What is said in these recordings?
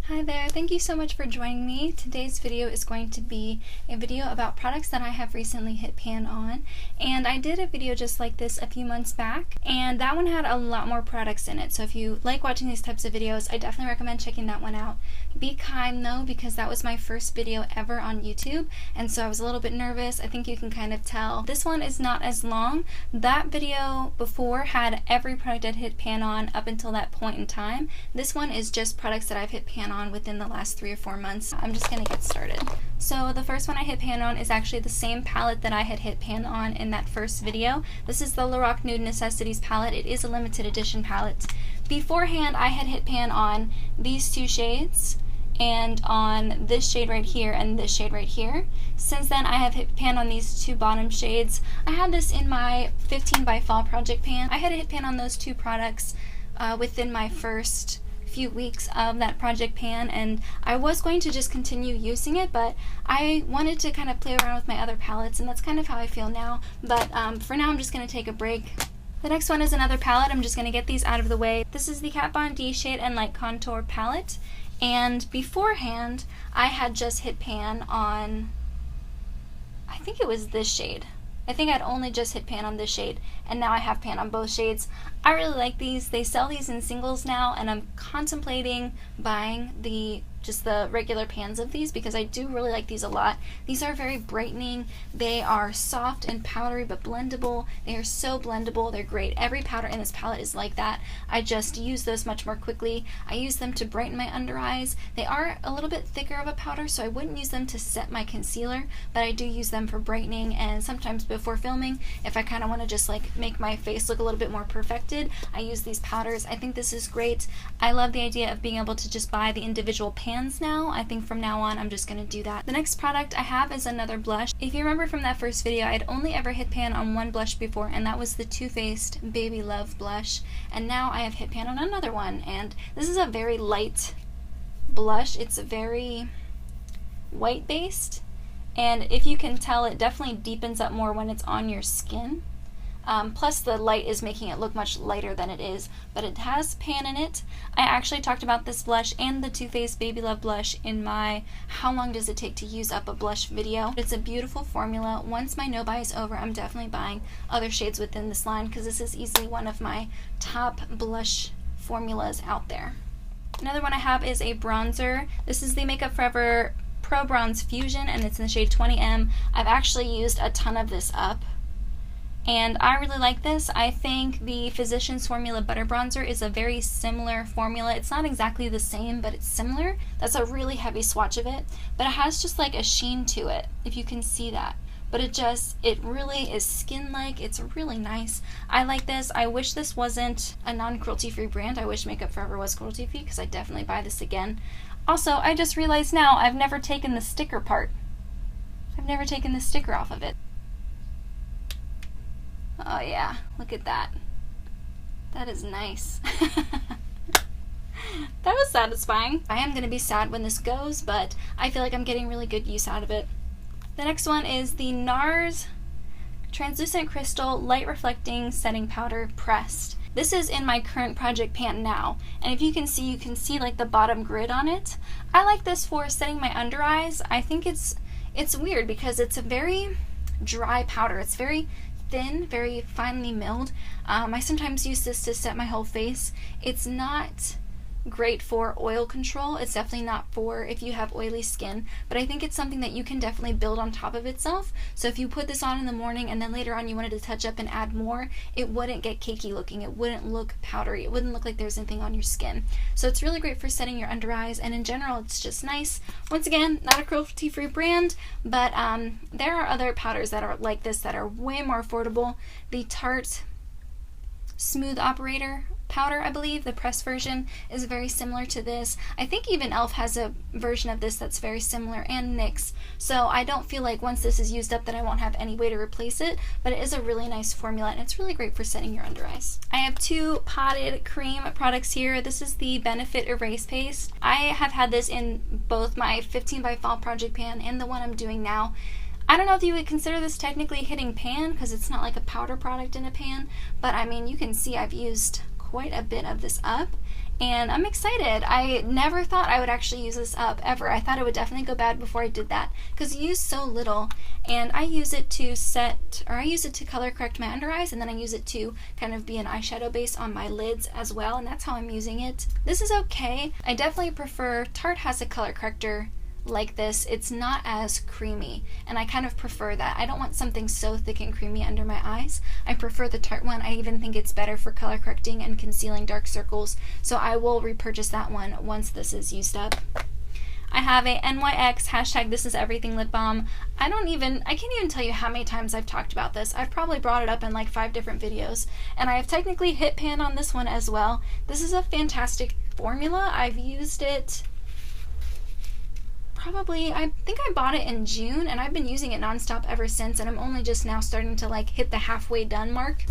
Hi there, thank you so much for joining me. Today's video is going to be a video about products that I have recently hit pan on, and I did a video just like this a few months back, and that one had a lot more products in it, so if you like watching these types of videos, I definitely recommend checking that one out. Be kind though, because that was my first video ever on YouTube, and so I was a little bit nervous. I think you can kind of tell. This one is not as long. That video before had every product I'd hit pan on up until that point in time. This one is just products that I've hit pan on within the last 3 or 4 months. I'm just gonna get started. So the first one I hit pan on is actually the same palette that I had hit pan on in that first video. This is the Lorac Nude Necessities Palette. It is a limited edition palette. Beforehand, I had hit pan on these two shades and on this shade right here and this shade right here. Since then, I have hit pan on these two bottom shades. I had this in my 15 by Fall project pan. I had hit pan on those two products within my first few weeks of that project pan, and I was going to just continue using it, but I wanted to kind of play around with my other palettes, and that's kind of how I feel now. But for now, I'm just going to take a break. The next one is another palette. I'm just going to get these out of the way. This is the Kat Von D Shade and Light Contour palette, and beforehand, I had just hit pan on, I think it was this shade. I think I'd only just hit pan on this shade, and now I have pan on both shades. I really like these. They sell these in singles now, and I'm contemplating buying just the regular pans of these because I do really like these a lot. These are very brightening. They are soft and powdery but blendable. They are so blendable. They're great. Every powder in this palette is like that. I just use those much more quickly. I use them to brighten my under eyes. They are a little bit thicker of a powder, so I wouldn't use them to set my concealer, but I do use them for brightening, and sometimes before filming, if I kind of want to just like make my face look a little bit more perfected, I use these powders. I think this is great. I love the idea of being able to just buy the individual pans now. I think from now on I'm just going to do that. The next product I have is another blush. If you remember from that first video, I'd only ever hit pan on one blush before, and that was the Too Faced Baby Love blush, and now I have hit pan on another one, and this is a very light blush. It's very white based, and if you can tell, it definitely deepens up more when it's on your skin. Plus the light is making it look much lighter than it is, but it has pan in it. I actually talked about this blush and the Too Faced Baby Love blush in my How Long Does It Take to Use Up a Blush video. It's a beautiful formula. Once my no buy is over, I'm definitely buying other shades within this line because this is easily one of my top blush formulas out there. Another one I have is a bronzer. This is the Makeup Forever Pro Bronze Fusion, and it's in the shade 20M. I've actually used a ton of this up, and I really like this. I think the Physicians Formula Butter Bronzer is a very similar formula. It's not exactly the same, but it's similar. That's a really heavy swatch of it, but it has just like a sheen to it, if you can see that. But it really is skin-like. It's really nice. I like this. I wish this wasn't a non-cruelty-free brand. I wish Makeup Forever was cruelty-free because I'd definitely buy this again. Also, I just realized now I've never taken the sticker part. I've never taken the sticker off of it. Oh yeah, look at that. That is nice. That was satisfying. I am going to be sad when this goes, but I feel like I'm getting really good use out of it. The next one is the Nars Translucent Crystal Light Reflecting Setting Powder Pressed. This is in my current project pan now, and if you can see like the bottom grid on it. I like this for setting my under eyes. I think it's weird because it's a very dry powder. It's very thin, very finely milled. I sometimes use this to set my whole face. It's not great for oil control. It's definitely not for if you have oily skin, but I think it's something that you can definitely build on top of itself. So if you put this on in the morning and then later on you wanted to touch up and add more, it wouldn't get cakey looking. It wouldn't look powdery. It wouldn't look like there's anything on your skin. So it's really great for setting your under eyes, and in general it's just nice. Once again, not a cruelty-free brand, but there are other powders that are like this that are way more affordable. The Tarts Smooth Operator powder, I believe, the pressed version, is very similar to this. I think even e.l.f. has a version of this that's very similar, and NYX. So I don't feel like once this is used up that I won't have any way to replace it, but it is a really nice formula, and it's really great for setting your under eyes. I have two potted cream products here. This is the Benefit Erase Paste. I have had this in both my 15 by Fall project pan and the one I'm doing now. I don't know if you would consider this technically hitting pan because it's not like a powder product in a pan, but I mean, you can see I've used quite a bit of this up, and I'm excited. I never thought I would actually use this up, ever. I thought it would definitely go bad before I did that, because you use so little, and I use it to color correct my under eyes, and then I use it to kind of be an eyeshadow base on my lids as well, and that's how I'm using it. This is okay. I definitely prefer, Tarte has a color corrector like this. It's not as creamy, and I kind of prefer that. I don't want something so thick and creamy under my eyes. I prefer the Tarte one. I even think it's better for color correcting and concealing dark circles, so I will repurchase that one once this is used up. I have a NYX hashtag this is everything lip balm. I can't even tell you how many times I've talked about this. I've probably brought it up in like 5 different videos, and I have technically hit pan on this one as well. This is a fantastic formula. I've used it I think I bought it in June, and I've been using it nonstop ever since, and I'm only just now starting to like hit the halfway done mark.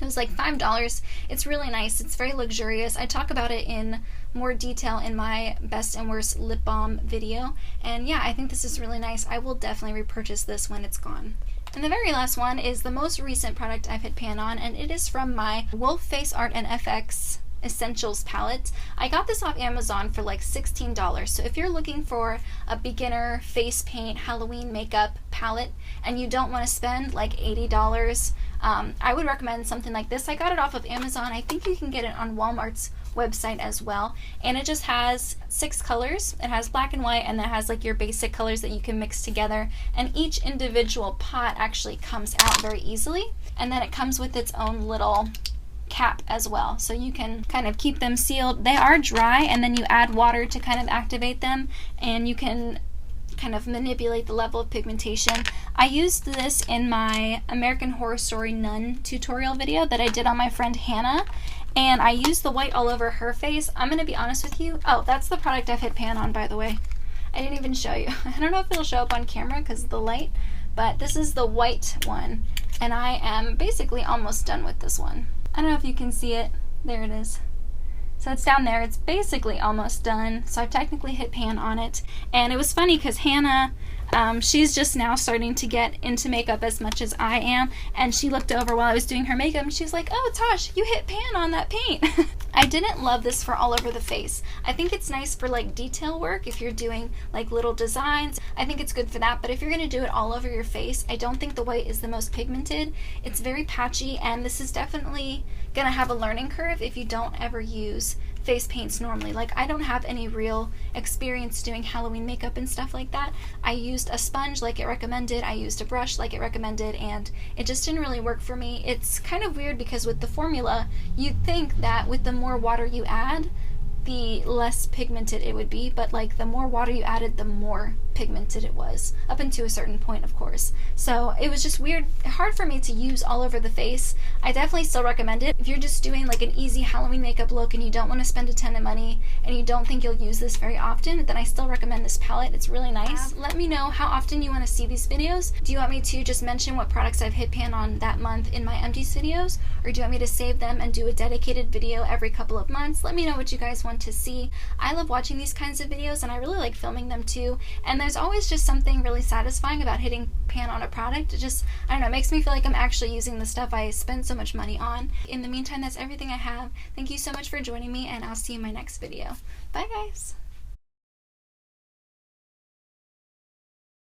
It was like $5. It's really nice. It's very luxurious. I talk about it in more detail in my best and worst lip balm video, and yeah, I think this is really nice. I will definitely repurchase this when it's gone. And the very last one is the most recent product I've hit pan on, and it is from my Wolfe Face Art and FX Essentials palette. I got this off Amazon for like $16. So if you're looking for a beginner face paint Halloween makeup palette and you don't want to spend like $80, I would recommend something like this. I got it off of Amazon. I think you can get it on Walmart's website as well, and it just has 6 colors. It has black and white, and then it has like your basic colors that you can mix together, and each individual pot actually comes out very easily, and then it comes with its own little cap as well, so you can kind of keep them sealed. They are dry, and then you add water to kind of activate them, and you can kind of manipulate the level of pigmentation. I used this in my American Horror Story Nun tutorial video that I did on my friend Hannah, and I used the white all over her face. I'm gonna be honest with you. Oh, that's the product I've hit pan on, by the way. I didn't even show you. I don't know if it'll show up on camera because of the light, but this is the white one, and I am basically almost done with this one. I don't know if you can see it. There it is. So it's down there. It's basically almost done. So I've technically hit pan on it. And it was funny because Hannah, she's just now starting to get into makeup as much as I am. And she looked over while I was doing her makeup and she's like, "Oh, Tosh, you hit pan on that paint." I didn't love this for all over the face. I think it's nice for like detail work if you're doing like little designs. I think it's good for that, but if you're going to do it all over your face, I don't think the white is the most pigmented. It's very patchy, and this is definitely going to have a learning curve if you don't ever use face paints normally. Like, I don't have any real experience doing Halloween makeup and stuff like that. I used a sponge like it recommended, I used a brush like it recommended, and it just didn't really work for me. It's kind of weird because with the formula, you'd think that with the more water you add, the less pigmented it would be, but like the more water you added, the more pigmented it was, up until a certain point, of course. So it was just weird, hard for me to use all over the face. I definitely still recommend it. If you're just doing like an easy Halloween makeup look and you don't want to spend a ton of money and you don't think you'll use this very often, then I still recommend this palette. It's really nice. Let me know how often you want to see these videos. Do you want me to just mention what products I've hit pan on that month in my empties videos, or do you want me to save them and do a dedicated video every couple of months? Let me know what you guys want to see. I love watching these kinds of videos, and I really like filming them too, and there's always just something really satisfying about hitting pan on a product. It just, I don't know, it makes me feel like I'm actually using the stuff I spend so much money on. In the meantime, that's everything I have. Thank you so much for joining me, and I'll see you in my next video. Bye guys!